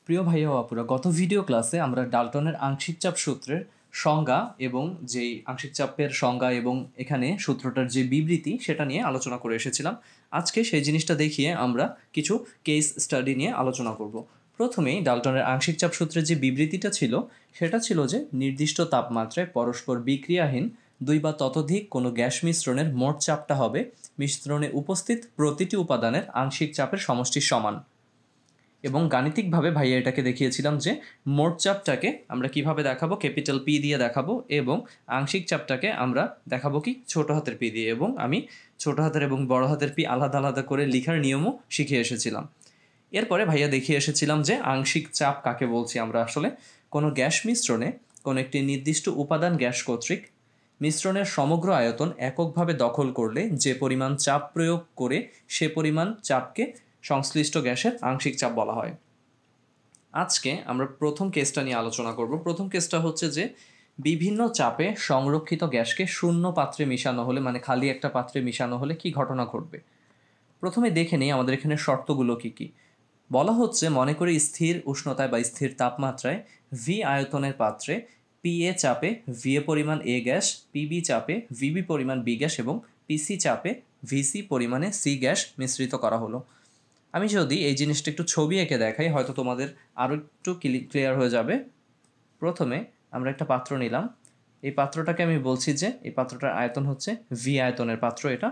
প্রিয় ভাইয়া ও আপুরা, গত ভিডিও ক্লাসে আমরা ডাল্টনের আংশিক চাপ সূত্রের সংজ্ঞা এবং যেই আংশিক চাপের সংজ্ঞা এবং এখানে সূত্রটার যে বিবৃতি সেটা নিয়ে আলোচনা করে এসেছিলাম। আজকে সেই জিনিসটা দেখিয়ে আমরা কিছু কেস স্টাডি নিয়ে আলোচনা করব। প্রথমেই ডাল্টনের আংশিক চাপ সূত্রের যে বিবৃতিটা ছিল সেটা ছিল যে নির্দিষ্ট তাপমাত্রায় পরস্পর বিক্রিয়াহীন দুই বা ততোধিক কোনো গ্যাস মিশ্রণের মোট চাপটা হবে মিশ্রণে উপস্থিত প্রতিটি উপাদানের আংশিক চাপের সমষ্টির সমান। এবং গাণিতিকভাবে ভাইয়া এটাকে দেখিয়েছিলাম যে মোট চাপটাকে আমরা কিভাবে দেখাবো, ক্যাপিটাল পি দিয়ে দেখাবো, এবং আংশিক চাপটাকে আমরা দেখাবো কি ছোট হাতের পি দিয়ে। এবং আমি ছোট হাতের এবং বড় হাতের পি আলাদা আলাদা করে লেখার নিয়মও শিখিয়ে এসেছিলাম। এরপরে ভাইয়া দেখিয়ে এসেছিলাম যে আংশিক চাপ কাকে বলছি আমরা। আসলে কোনো গ্যাস মিশ্রণে কোনো একটি নির্দিষ্ট উপাদান গ্যাস কর্তৃক মিশ্রণের সমগ্র আয়তন এককভাবে দখল করলে যে পরিমাণ চাপ প্রয়োগ করে সে পরিমাণ চাপকে সংশ্লিষ্ট গ্যাসের আংশিক চাপ বলা হয়। আজকে আমরা প্রথম কেসটা নিয়ে আলোচনা করব। প্রথম কেসটা হচ্ছে যে বিভিন্ন চাপে সংরক্ষিত গ্যাসকে শূন্য পাত্রে মিশানো হলে, মানে খালি একটা পাত্রে মিশানো হলে কি ঘটনা ঘটবে। প্রথমে দেখে নেই আমাদের এখানে শর্তগুলো কি কি। বলা হচ্ছে, মনে করি স্থির উষ্ণতায় বা স্থির তাপমাত্রায় ভি আয়তনের পাত্রে পিএ চাপে ভিএ পরিমাণ এ গ্যাস, পিবি চাপে ভিবি পরিমাণ বি গ্যাস এবং পিসি চাপে ভিসি পরিমাণে সি গ্যাস মিশ্রিত করা হলো। আমি যদি এই জিনিসটা একটু ছবি এঁকে দেখাই, হয়তো তোমাদের আরও একটু ক্লিয়ার হয়ে যাবে। প্রথমে আমরা একটা পাত্র নিলাম। এই পাত্রটাকে আমি বলছি যে এই পাত্রটার আয়তন হচ্ছে ভি আয়তনের পাত্র এটা।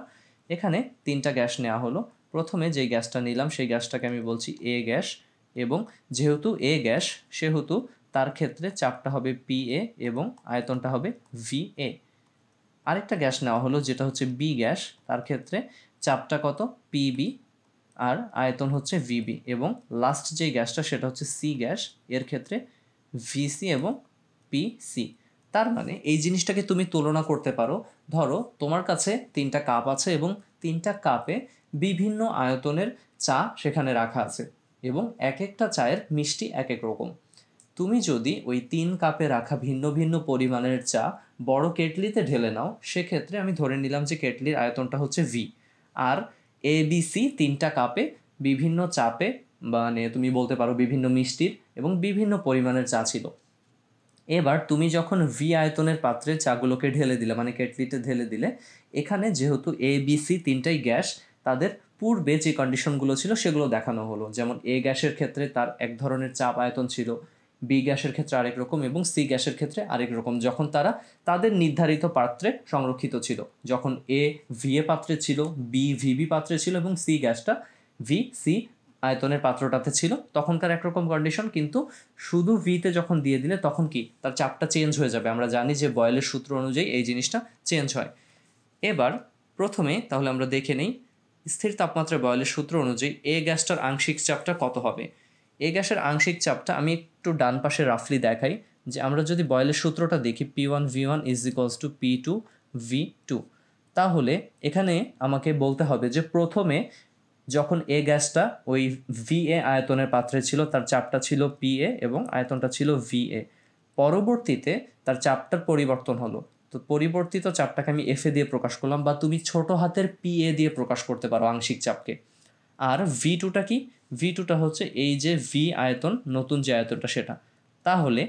এখানে তিনটা গ্যাস নেওয়া হলো। প্রথমে যেই গ্যাসটা নিলাম সেই গ্যাসটাকে আমি বলছি এ গ্যাস, এবং যেহেতু এ গ্যাস সেহেতু তার ক্ষেত্রে চাপটা হবে পি এ এবং আয়তনটা হবে ভি এ। আরেকটা গ্যাস নেওয়া হলো যেটা হচ্ছে বি গ্যাস, তার ক্ষেত্রে চাপটা কত পিবি আর আয়তন হচ্ছে ভিবি, এবং লাস্ট যে গ্যাসটা সেটা হচ্ছে সি গ্যাস, এর ক্ষেত্রে ভিসি এবং পিসি। তার মানে এই জিনিসটাকে তুমি তুলনা করতে পারো। ধরো তোমার কাছে তিনটা কাপ আছে এবং তিনটা কাপে বিভিন্ন আয়তনের চা সেখানে রাখা আছে, এবং এক একটা চায়ের মিষ্টি এক এক রকম। তুমি যদি ওই 3 কাপে রাখা ভিন্ন ভিন্ন পরিমাণের চা বড় কেটলিতে ঢেলে নাও, সেক্ষেত্রে আমি ধরে নিলাম যে কেটলির আয়তনটা হচ্ছে V. R A B C তিনটা কাপে বিভিন্ন চাপে, মানে তুমি বলতে পারো বিভিন্ন মিষ্টির এবং বিভিন্ন পরিমাণের চা ছিল। এবার তুমি যখন ভি আয়তনের পাত্রে চাগুলোকে ঢেলে দিলে, মানে কেটলিতে ঢেলে দিলে, এখানে যেহেতু এ বি সি তিনটাই গ্যাস, তাদের পূর্বে যে কন্ডিশনগুলো ছিল সেগুলো দেখানো হলো। যেমন এ গ্যাসের ক্ষেত্রে তার এক ধরনের চাপ আয়তন ছিল, বি গ্যাসের ক্ষেত্রে আরেক রকম এবং সি গ্যাসের ক্ষেত্রে আরেক রকম, যখন তারা তাদের নির্ধারিত পাত্রে সংরক্ষিত ছিল। যখন এ ভি এ পাত্রে ছিল, বি ভিবি পাত্রে ছিল এবং সি গ্যাসটা ভি সি আয়তনের পাত্রটাতে ছিল, তখনকার একরকম কন্ডিশন। কিন্তু শুধু ভিতে যখন দিয়ে দিলে তখন কি তার চাপটা চেঞ্জ হয়ে যাবে। আমরা জানি যে বয়েলের সূত্র অনুযায়ী এই জিনিসটা চেঞ্জ হয়। এবার প্রথমে তাহলে আমরা দেখে নেই স্থির তাপমাত্রায় বয়েলের সূত্র অনুযায়ী এ গ্যাসটার আংশিক চাপটা কত হবে। এ গ্যাসের আংশিক চাপটা আমি একটু ডান পাশে রাফলি দেখাই। যে আমরা যদি বয়েলের সূত্রটা দেখি P1 V1 is equals two P2 V2, তাহলে এখানে আমাকে বলতে হবে যে প্রথমে যখন এ গ্যাসটা ওই ভি এ আয়তনের পাত্রে ছিল তার চাপটা ছিল পি এ এবং আয়তনটা ছিল ভি এ। পরবর্তীতে তার চাপটার পরিবর্তন হলো, তো পরিবর্তিত চাপটাকে আমি এফ এ দিয়ে প্রকাশ করলাম, বা তুমি ছোট হাতের পি এ দিয়ে প্রকাশ করতে পারো আংশিক চাপকে। আর ভি টুটা কি, ভি টুটা হচ্ছে এই যে ভি আয়তন, নতুন যে আয়তনটা সেটা। তাহলে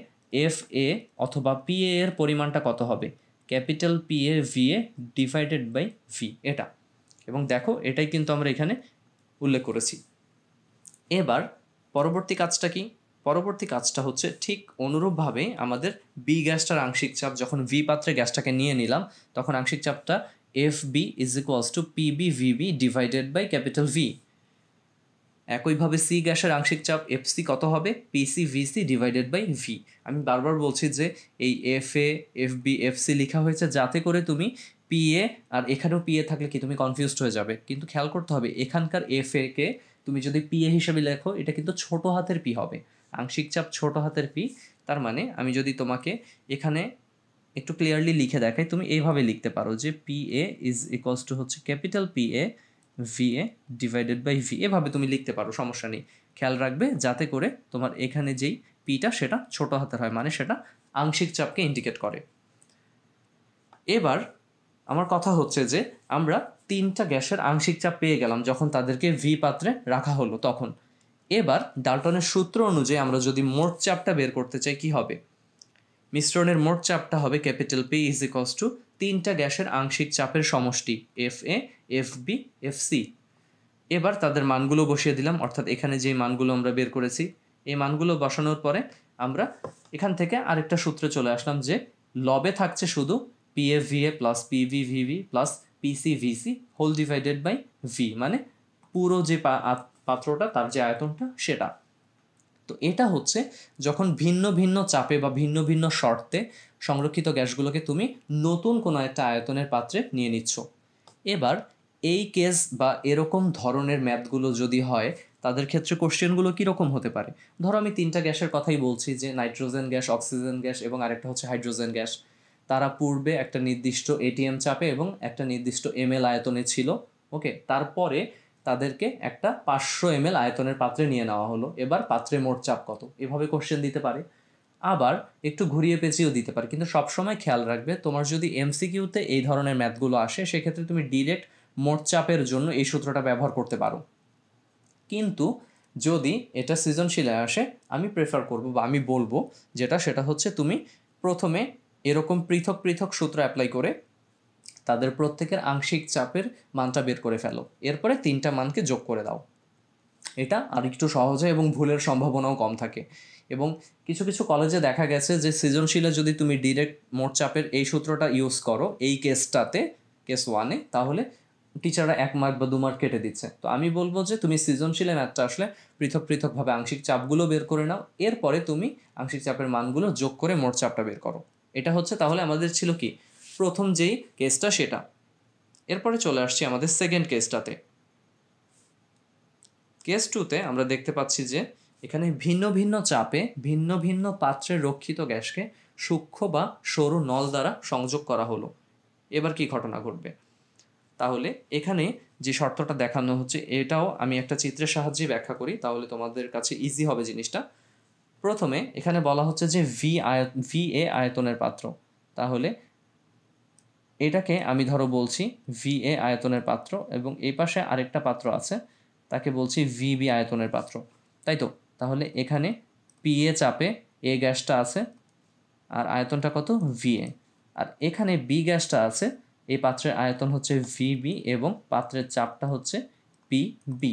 এফ এ অথবা পি এ এর পরিমাণটা কত হবে, capital P A V A divided by V, এটা। এবং দেখো এটাই কিন্তু আমরা এখানে উল্লেখ করেছি। এবার পরবর্তী কাজটা কি, পরবর্তী কাজটা হচ্ছে ঠিক অনুরূপভাবে আমাদের বি গ্যাসটার আংশিক চাপ, যখন ভি পাত্রে গ্যাসটাকে নিয়ে নিলাম তখন আংশিক চাপটা F B is equals to PB VB divided by capital V. একইভাবে সি গ্যাসের আংশিক চাপ এফসি কত হবে, PC VC divided by V. আমি বারবার বলছি যে এই F A F B F C লেখা হয়েছে যাতে করে তুমি পি এ আর এখানেও পি এ থাকলে কি তুমি কনফিউজড হয়ে যাবে। কিন্তু খেয়াল করতে হবে এখানকার এফ এ কে তুমি যদি পি এ হিসেবে লেখো এটা কিন্তু ছোট হাতের পি হবে, আংশিক চাপ ছোট হাতের পি। তার মানে আমি যদি তোমাকে এখানে একটু ক্লিয়ারলি লিখে দেখাই, তুমি এইভাবে লিখতে পারো যে P A is equals to হচ্ছে capital P A V A divided by V. এভাবে তুমি লিখতে পারো, সমস্যা নেই। খেয়াল রাখবে যাতে করে তোমার এখানে যেই পিটা সেটা ছোট হাতের হয়, মানে সেটা আংশিক চাপকে ইন্ডিকেট করে। এবার আমার কথা হচ্ছে যে আমরা তিনটা গ্যাসের আংশিক চাপ পেয়ে গেলাম যখন তাদেরকে ভি পাত্রে রাখা হলো তখন। এবার ডাল্টনের সূত্র অনুযায়ী আমরা যদি মোট চাপটা বের করতে চাই কি হবে, মিশ্রণের মোট চাপটা হবে capital P is equals to তিনটা গ্যাসের আংশিক চাপের সমষ্টি F A, F B, F C. এবার তাদের মানগুলো বসিয়ে দিলাম, অর্থাৎ এখানে যে মানগুলো আমরা বের করেছি এই মানগুলো বসানোর পরে আমরা এখান থেকে আরেকটা সূত্রে চলে আসলাম যে লবে থাকছে শুধু P F V A plus P V V V plus P C V C whole divided by V, মানে পুরো যে পাত্রটা তার যে আয়তনটা সেটা। তো এটা হচ্ছে যখন ভিন্ন ভিন্ন চাপে বা ভিন্ন ভিন্ন শর্তে সংরক্ষিত গ্যাসগুলোকে তুমি নতুন কোনো একটা আয়তনের পাত্রে নিয়ে নিচ্ছ। এবার এই কেস বা এরকম ধরনের ম্যাথগুলো যদি হয় তাদের ক্ষেত্রে কোশ্চেনগুলো কীরকম হতে পারে। ধরো আমি তিনটা গ্যাসের কথাই বলছি, যে নাইট্রোজেন গ্যাস, অক্সিজেন গ্যাস এবং আরেকটা হচ্ছে হাইড্রোজেন গ্যাস। তারা পূর্বে একটা নির্দিষ্ট এটিএম চাপে এবং একটা নির্দিষ্ট এমএল আয়তনে ছিল। ওকে, তারপরে তাদেরকে একটা 500 ml আয়তনের পাত্রে নিয়ে নেওয়া হলো। এবার পাত্রে মোট চাপ কত, এভাবে কোশ্চেন দিতে পারে। আবার একটু ঘুরিয়ে পেঁচিয়েও দিতে পারে, কিন্তু সবসময় খেয়াল রাখবে তোমার যদি এমসিকিউতে এই ধরনের ম্যাথগুলো আসে সেক্ষেত্রে তুমি ডিরেক্ট মোট চাপের জন্য এই সূত্রটা ব্যবহার করতে পারো। কিন্তু যদি এটা সৃজনশীলে আসে আমি প্রেফার করব বা আমি বলবো সেটা হচ্ছে তুমি প্রথমে এরকম পৃথক পৃথক সূত্র অ্যাপ্লাই করে তাদের প্রত্যেকের আংশিক চাপের মানটা বের করে ফেলো, এরপরে তিনটা মানকে যোগ করে দাও। এটা আর একটু সহজ হয় এবং ভুলের সম্ভাবনাও কম থাকে। এবং কিছু কিছু কলেজে দেখা গেছে যে সৃজনশীলে যদি তুমি ডিরেক্ট মোট চাপের এই সূত্রটা ইউজ করো এই কেসটাতে, কেস 1-এ, তাহলে টিচাররা 1 মার্ক বা 2 মার্ক কেটে দিচ্ছে। তো আমি বলবো যে তুমি সৃজনশীলে ম্যাথটা আসলে পৃথক পৃথকভাবে আংশিক চাপগুলো বের করে নাও, এরপরে তুমি আংশিক চাপের মানগুলো যোগ করে মোট চাপটা বের করো। এটা হচ্ছে তাহলে আমাদের ছিল কি প্রথম যেই কেসটা সেটা। এরপরে চলে আসছি আমাদের সেকেন্ড কেসটাতে। কেস 2-তে আমরা দেখতে পাচ্ছি যে এখানে ভিন্ন ভিন্ন চাপে ভিন্ন ভিন্ন পাত্রে রক্ষিত গ্যাসকে সূক্ষ্ম বা সরু নল দ্বারা সংযোগ করা হলো। এবার কি ঘটনা ঘটবে, তাহলে এখানে যে শর্তটা দেখানো হচ্ছে এটাও আমি একটা চিত্রের সাহায্যে ব্যাখ্যা করি, তাহলে তোমাদের কাছে ইজি হবে জিনিসটা। প্রথমে এখানে বলা হচ্ছে যে ভি এ আয়তনের পাত্র, তাহলে এটাকে আমি ধরো বলছি ভি এ আয়তনের পাত্র এবং এই পাশে আরেকটা পাত্র আছে তাকে বলছি ভিবি আয়তনের পাত্র, তাই তো। তাহলে এখানে পি এ চাপে এ গ্যাসটা আছে আর আয়তনটা কত ভিএ, আর এখানে বি গ্যাসটা আছে, এই পাত্রের আয়তন হচ্ছে ভিবি এবং পাত্রের চাপটা হচ্ছে পিবি।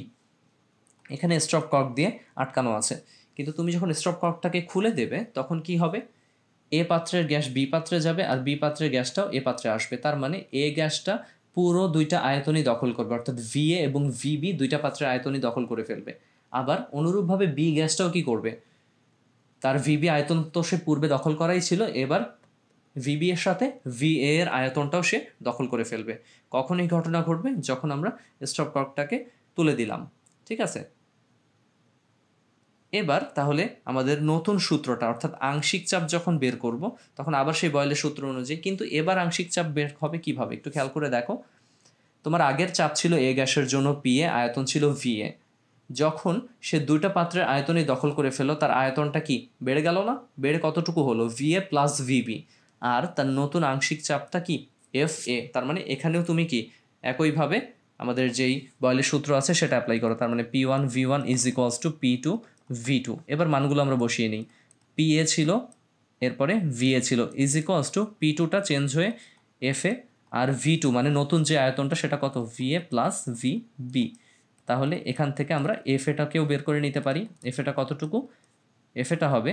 এখানে স্টপ কক দিয়ে আটকানো আছে, কিন্তু তুমি যখন স্টপ ককটাকে খুলে দেবে তখন কি হবে, এ পাত্রের গ্যাস বি পাত্রে যাবে আর বি পাত্রের গ্যাসটাও এ পাত্রে আসবে। তার মানে এ গ্যাসটা পুরো দুইটা আয়তনই দখল করবে, অর্থাৎ ভিএ এবং ভিবি দুইটা পাত্রের আয়তনই দখল করে ফেলবে। আবার অনুরূপভাবে বি গ্যাসটাও কি করবে, তার ভিবি আয়তন তো সে পূর্বে দখল করাই ছিল, এবার ভিবি এর সাথে ভিএ এর আয়তনটাও সে দখল করে ফেলবে। কখন এই ঘটনা ঘটবে, যখন আমরা স্টপ ককটাকে তুলে দিলাম, ঠিক আছে। এবার তাহলে আমাদের নতুন সূত্রটা অর্থাৎ আংশিক চাপ যখন বের করব তখন আবার সেই বয়েলের সূত্র অনুযায়ী, কিন্তু এবার আংশিক চাপ বের হবে কিভাবে একটু খেয়াল করে দেখো। তোমার আগের চাপ ছিল এ গ্যাসের জন্য পি এ, আয়তন ছিল ভি এ। যখন সে দুইটা পাত্রের আয়তনই দখল করে ফেলো তার আয়তনটা কি বেড়ে গেল না, বেড়ে কতটুকু হলো ভি এ প্লাস ভিবি, আর তার নতুন আংশিক চাপটা কি এফ এ। তার মানে এখানেও তুমি কি একইভাবে আমাদের যেই বয়েলের সূত্র আছে সেটা অ্যাপ্লাই করো, তার মানে P one V one is equals to P two V two. এবার মানগুলো আমরা বসিয়ে নিই, পি এ ছিল এরপরে ভি এ ছিল ইজ ইকুয়ালস টু পি টুটা চেঞ্জ হয়ে এফ এ, আর ভি টু মানে নতুন যে আয়তনটা সেটা কত V A plus V B. তাহলে এখান থেকে আমরা এফ এটাকেও বের করে নিতে পারি, এফ এটা কতটুকু, এফ এটা হবে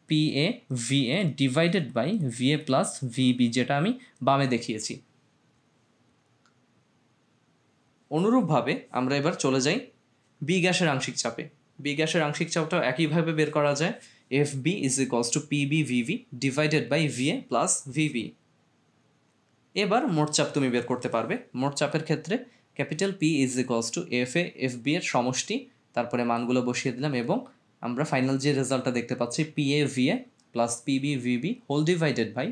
P A V A divided by V A plus V B, যেটা আমি বামে দেখিয়েছি। অনুরূপভাবে আমরা এবার চলে যাই বি গ্যাসের আংশিক চাপে। বি গ্যাসের আংশিক চাপটাও একইভাবে বের করা যায়, F B is equals to P B VV divided by V A plus VB. এবার মোট চাপ তুমি বের করতে পারবে। মোট চাপের ক্ষেত্রে capital P is equals to F A F B এর সমষ্টি, তারপরে মানগুলো বসিয়ে দিলাম এবং আমরা ফাইনাল যে রেজাল্টটা দেখতে পাচ্ছি P A V A plus PB VB whole divided by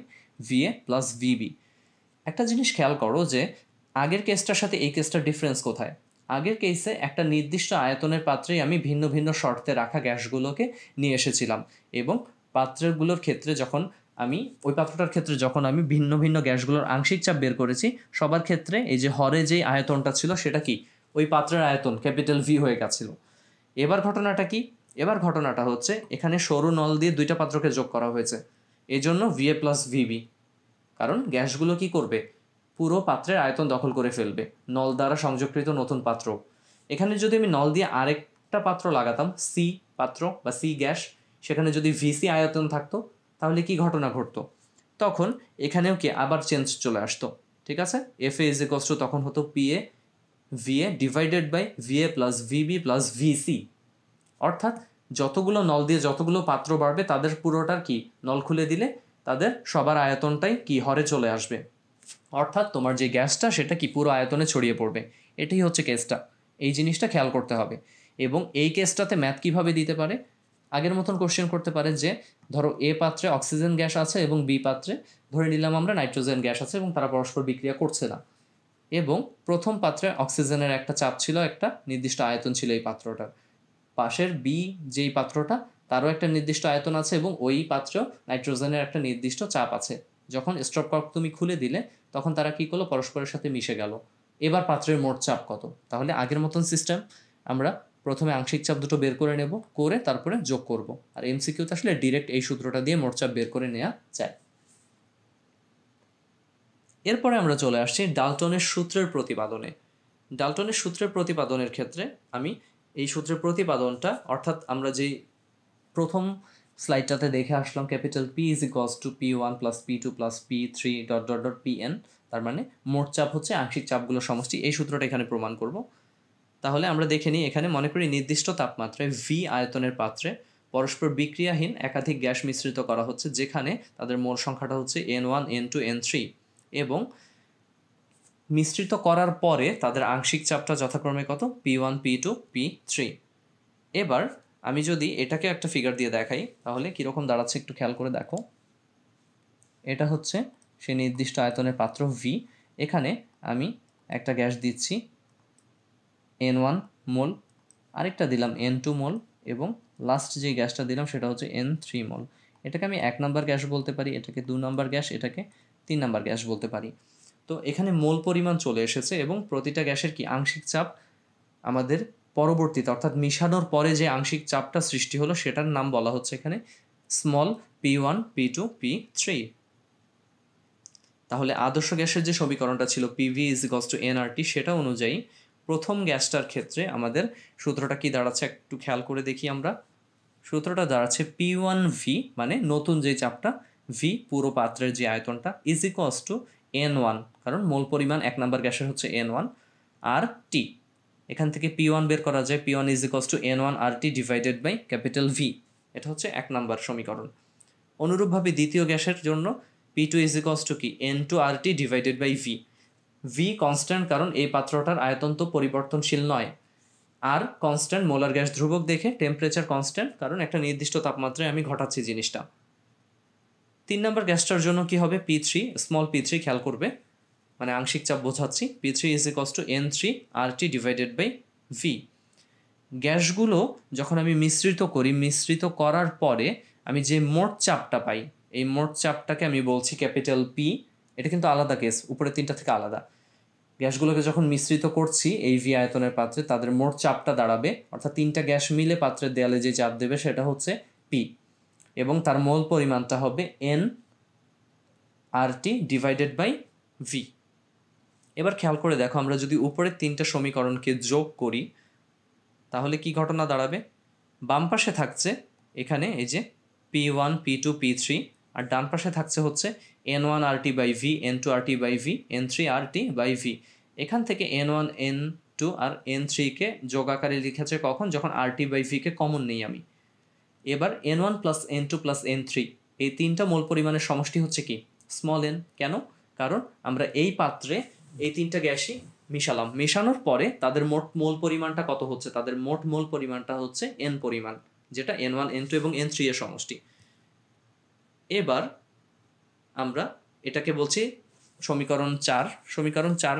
V A plus VB. একটা জিনিস খেয়াল করো যে আগের কেসটার সাথে এই কেসটার ডিফারেন্স কোথায়। আগের কেসে একটা নির্দিষ্ট আয়তনের পাত্রেই আমি ভিন্ন ভিন্ন শর্তে রাখা গ্যাসগুলোকে নিয়ে এসেছিলাম এবং পাত্রগুলোর ক্ষেত্রে যখন আমি ওই পাত্রটার ক্ষেত্রে যখন আমি ভিন্ন ভিন্ন গ্যাসগুলোর আংশিক চাপ বের করেছি সবার ক্ষেত্রে এই যে হরে যেই আয়তনটা ছিল সেটা কি ওই পাত্রের আয়তন ক্যাপিটাল ভি হয়ে গেছিলো। এবার ঘটনাটা কি? এবার ঘটনাটা হচ্ছে এখানে সরু নল দিয়ে দুইটা পাত্রকে যোগ করা হয়েছে, এই জন্য VA প্লাস VB। কারণ গ্যাসগুলো কি করবে? পুরো পাত্রের আয়তন দখল করে ফেলবে, নল দ্বারা সংযোগকৃত নতুন পাত্র। এখানে যদি আমি নল দিয়ে আরেকটা পাত্র লাগাতাম, সি পাত্র বা সি গ্যাস, সেখানে যদি VC আয়তন থাকতো, তাহলে কি ঘটনা ঘটতো? তখন এখানেও কি আবার চেঞ্জ চলে আসতো, ঠিক আছে? FA ইজ ইকুয়ালস টু তখন হতো PA VA divided by VA plus VB plus VC। অর্থাৎ যতগুলো নল দিয়ে যতগুলো পাত্র বাড়বে তাদের পুরোটার কি নল খুলে দিলে তাদের সবার আয়তনটাই কি হরে চলে আসবে, অর্থাৎ তোমার যে গ্যাসটা সেটা কি পুরো আয়তনে ছড়িয়ে পড়বে। এটাই হচ্ছে কেসটা, এই জিনিসটা খেয়াল করতে হবে। এবং এই কেসটাতে ম্যাথ কীভাবে দিতে পারে? আগের মতন কোশ্চেন করতে পারে যে ধরো এ পাত্রে অক্সিজেন গ্যাস আছে এবং বি পাত্রে ধরে নিলাম আমরা নাইট্রোজেন গ্যাস আছে এবং তারা পরস্পর বিক্রিয়া করছে না, এবং প্রথম পাত্রে অক্সিজেনের একটা চাপ ছিল, একটা নির্দিষ্ট আয়তন ছিল এই পাত্রটার। পাশের বি যেই পাত্রটা তারও একটা নির্দিষ্ট আয়তন আছে এবং ওই পাত্রেও নাইট্রোজেনের একটা নির্দিষ্ট চাপ আছে। যখন স্টপ কর্ক তুমি খুলে দিলে তখন তারা কী করলো? পরস্পরের সাথে মিশে গেল। এবার পাত্রের মোট চাপ কত? তাহলে আগের মতন সিস্টেম, আমরা প্রথমে আংশিক চাপ দুটো বের করে নেব, করে তারপরে যোগ করব। আর MCQতে আসলে ডিরেক্ট এই সূত্রটা দিয়ে মোট চাপ বের করে নেওয়া যায়। এরপরে আমরা চলে আসছি ডাল্টনের সূত্রের প্রতিপাদনে। ডাল্টনের সূত্রের প্রতিপাদনের ক্ষেত্রে আমি এই সূত্রের প্রতিপাদনটা, অর্থাৎ আমরা যেই প্রথম স্লাইডটাতে দেখে আসলাম capital P is equals to P1 plus P2 plus P3 dot dot dot Pn, তার মানে মোট চাপ হচ্ছে আংশিক চাপগুলো সমষ্টি, এই সূত্রটা এখানে প্রমাণ করব। তাহলে আমরা দেখে নিই, এখানে মনে করি নির্দিষ্ট তাপমাত্রায় V আয়তনের পাত্রে পরস্পর বিক্রিয়াহীন একাধিক গ্যাস মিশ্রিত করা হচ্ছে, যেখানে তাদের মোল সংখ্যাটা হচ্ছে N1 N2 N3, এবং মিশ্রিত করার পরে তাদের আংশিক চাপটা যথাক্রমে কত? P1 P2 P3। এবার আমি যদি এটাকে একটা ফিগার দিয়ে দেখাই তাহলে কীরকম দাঁড়াচ্ছে একটু খেয়াল করে দেখো। এটা হচ্ছে সেই নির্দিষ্ট আয়তনের পাত্র V, এখানে আমি একটা গ্যাস দিচ্ছি N1 মোল, আরেকটা দিলাম N2 মোল, এবং লাস্ট যে গ্যাসটা দিলাম সেটা হচ্ছে N3 মোল। এটাকে আমি 1 নম্বর গ্যাস বলতে পারি, এটাকে 2 নম্বর গ্যাস, এটাকে 3 নম্বর গ্যাস বলতে পারি। তো এখানে মোল পরিমাণ চলে এসেছে এবং প্রতিটা গ্যাসের কি আংশিক চাপ আমাদের পরবর্তীতে অর্থাৎ মিশানোর পরে যে আংশিক চাপটা সৃষ্টি হলো সেটার নাম বলা হচ্ছে এখানে স্মল P1 P2 P3। তাহলে আদর্শ গ্যাসের যে সমীকরণটা ছিল PV is equals to nRT, সেটা অনুযায়ী প্রথম গ্যাসটার ক্ষেত্রে আমাদের সূত্রটা কি দাঁড়াচ্ছে একটু খেয়াল করে দেখি আমরা। সূত্রটা দাঁড়াচ্ছে P1V, মানে নতুন যে চাপটা V পুরো পাত্রের যে আয়তনটা, ইজ ইকুয়ালস টু N1, কারণ মোল পরিমাণ 1 নম্বর গ্যাসের হচ্ছে N1, আর T। এখান থেকে P1 বের করা যায়, P1 is equals to N1 RT divided by capital V। এটা হচ্ছে 1 নম্বর সমীকরণ। অনুরূপভাবে দ্বিতীয় গ্যাসের জন্য P2 ইজ ইকুয়ালস টু কি? N2 RT divided by V। V constant, কারণ এই পাত্রটার আয়তন তো পরিবর্তনশীল নয়। আর কনস্ট্যান্ট, মোলার গ্যাস ধ্রুবক দেখে টেম্পারেচার কনস্ট্যান্ট, কারণ একটা নির্দিষ্ট তাপমাত্রায় আমি ঘটাচ্ছি জিনিসটা। 3 নম্বর গ্যাসটার জন্য কি হবে? P3, স্মল P3 খেয়াল করবে, মানে আংশিক চাপ বোঝাচ্ছি। P3 is equals to N3 RT divided by V। গ্যাসগুলো যখন আমি মিশ্রিত করি, মিশ্রিত করার পরে আমি যে মোট চাপটা পাই, এই মোট চাপটাকে আমি বলছি ক্যাপিটাল P। এটা কিন্তু আলাদা কেস, উপরে 3টা থেকে আলাদা। গ্যাসগুলোকে যখন মিশ্রিত করছি এই V আয়তনের পাত্রে, তাদের মোট চাপটা দাঁড়াবে, অর্থাৎ 3টা গ্যাস মিলে পাত্রের দেয়ালে যে চাপ দেবে সেটা হচ্ছে P, এবং তার মোল পরিমাণটা হবে N RT divided by V। এবার খেয়াল করে দেখো, আমরা যদি উপরের 3টা সমীকরণকে যোগ করি তাহলে কি ঘটনা দাঁড়াবে? বাম পাশে থাকছে এখানে এই যে P1 P2 P3, আর ডান পাশে থাকছে হচ্ছে N1 RT by V, N2 RT by V, N3 RT by V। এখান থেকে N1 N2 আর N3-কে যোগ আকারে লিখেছে কখন? যখন RT বাই V-কে কমন নেই আমি। এবার N1 plus N2 plus N3, এই 3টা মোল পরিমাণের সমষ্টি হচ্ছে কি? Small n। কেন? কারণ আমরা এই পাত্রে এই 3টা গ্যাসই মিশালাম, মেশানোর পরে তাদের মোট মোল পরিমাণটা কত হচ্ছে? তাদের মোট মোল পরিমাণটা হচ্ছে n পরিমাণ, যেটা N1 N2 এবং N3 এর সমষ্টি। এবার আমরা এটাকে বলছি সমীকরণ 4। সমীকরণ 4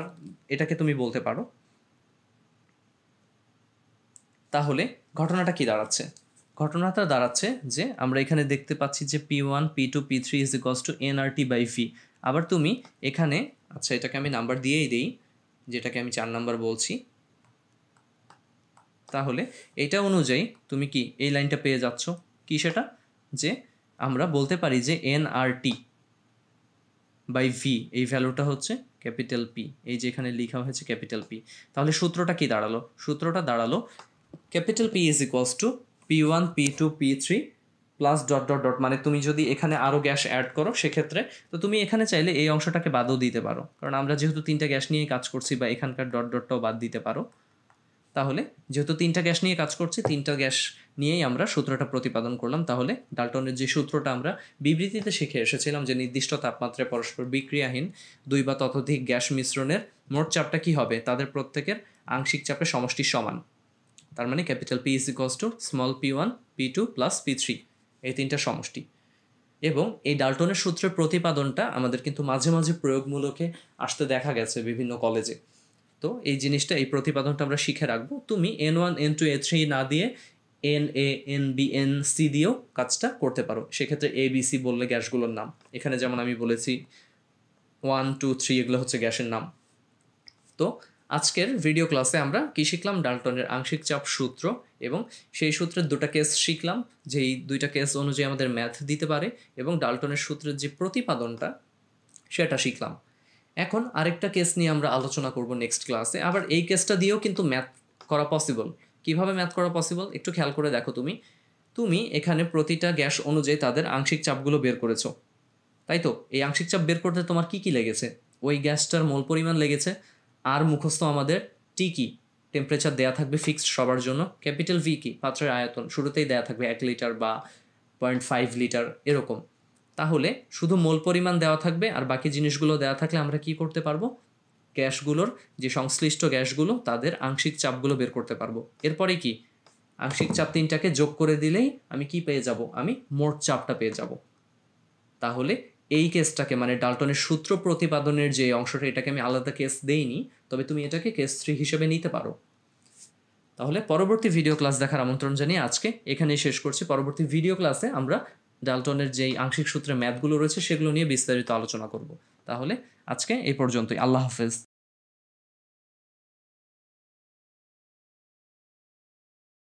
এটাকে তুমি বলতে পারো। তাহলে ঘটনাটা কি দাঁড়াচ্ছে? ঘটনাটা দাঁড়াচ্ছে যে আমরা এখানে দেখতে পাচ্ছি যে P1 P2 P3 is equals to nRT by V। আবার তুমি এখানে, আচ্ছা এটাকে আমি নাম্বার দিয়েই দিই, যেটাকে আমি 4 নাম্বার বলছি। তাহলে এটা অনুযায়ী তুমি কি এই লাইনটা পেয়ে যাচ্ছ, কি সেটা, যে আমরা বলতে পারি যে nRT বাই ভি, এই ভ্যালুটা হচ্ছে ক্যাপিটাল পি, এই যে এখানে লেখা হয়েছে ক্যাপিটাল পি। তাহলে সূত্রটা কি দাঁড়ালো? সূত্রটা দাঁড়ালো capital P is equals to P1 P2 P3 plus dot dot dot, মানে তুমি যদি এখানে আরও গ্যাস অ্যাড করো সেক্ষেত্রে তো তুমি এখানে চাইলে এই অংশটাকে বাদও দিতে পারো, কারণ আমরা যেহেতু 3টা গ্যাস নিয়ে কাজ করছি, বা এখানকার ডট ডটটাও বাদ দিতে পারো। তাহলে যেহেতু 3টা গ্যাস নিয়ে কাজ করছি, 3টা গ্যাস নিয়েই আমরা সূত্রটা প্রতিপাদন করলাম। তাহলে ডাল্টনের যে সূত্রটা আমরা বিবৃতিতে শিখে এসেছিলাম, যে নির্দিষ্ট তাপমাত্রায় পরস্পর বিক্রিয়াহীন 2 বা ততোধিক গ্যাস মিশ্রণের মোট চাপটা কি হবে, তাদের প্রত্যেকের আংশিক চাপের সমষ্টি সমান। তার মানে capital P is equals two small p1 p2 plus p3, এই 3টা সমষ্টি। এবং এই ডাল্টনের সূত্রের প্রতিপাদনটা আমাদের কিন্তু মাঝে মাঝে প্রয়োগমূলকে আসতে দেখা গেছে বিভিন্ন কলেজে। তো এই জিনিসটা, এই প্রতিপাদনটা আমরা শিখে রাখবো। তুমি N1 N2 A3 না দিয়ে NA NB NC দিয়েও কাজটা করতে পারো। সেক্ষেত্রে ABC বললে গ্যাসগুলোর নাম, এখানে যেমন আমি বলেছি 1 2 3 এগুলো হচ্ছে গ্যাসের নাম। তো আজকের ভিডিও ক্লাসে আমরা কি শিখলাম? ডাল্টনের আংশিক চাপ সূত্র, এবং সেই সূত্রের 2টা কেস শিখলাম, যেই 2টা কেস অনুযায়ী আমাদের ম্যাথ দিতে পারে, এবং ডাল্টনের সূত্রের যে প্রতিপাদনটা সেটা শিখলাম। এখন আরেকটা কেস নিয়ে আমরা আলোচনা করব নেক্সট ক্লাসে। আবার এই কেসটা দিয়েও কিন্তু ম্যাথ করা পসিবল। কিভাবে ম্যাথ করা পসিবল একটু খেয়াল করে দেখো। তুমি এখানে প্রতিটা গ্যাস অনুযায়ী তাদের আংশিক চাপগুলো বের করেছো, তাই তো? এই আংশিক চাপ বের করতে তোমার কি কি লেগেছে? ওই গ্যাসটার মোল পরিমাণ লেগেছে, আর মুখস্থ আমাদের টি কি, টেম্পারেচার দেয়া থাকবে ফিক্সড সবার জন্য, ক্যাপিটাল ভি কি, পাত্রের আয়তন শুরুতেই দেয়া থাকবে 1 লিটার বা 0.5 লিটার এরকম। তাহলে শুধু মোল পরিমাণ দেওয়া থাকবে, আর বাকি জিনিসগুলো দেওয়া থাকলে আমরা কি করতে পারবো? গ্যাসগুলোর যে সংশ্লিষ্ট গ্যাসগুলো তাদের আংশিক চাপগুলো বের করতে পারবো। এরপরে কি, আংশিক চাপ 3টাকে যোগ করে দিলেই আমি কি পেয়ে যাব? আমি মোট চাপটা পেয়ে যাব। তাহলে এই কেসটাকে, মানে ডাল্টনের সূত্র প্রতিপাদনের যে অংশটা, এটাকে আমি আলাদা কেস দেইনি, তবে তুমি এটাকে কেস 3 হিসেবে নিতে পারো। তাহলে পরবর্তী ভিডিও ক্লাস দেখার আমন্ত্রণ জানিয়ে আজকে এখানেই শেষ করছি। পরবর্তী ভিডিও ক্লাসে আমরা ডাল্টনের যেই আংশিক সূত্রের ম্যাথগুলো রয়েছে সেগুলো নিয়ে বিস্তারিত আলোচনা করব। তাহলে আজকে এই পর্যন্তই। আল্লাহ হাফেজ।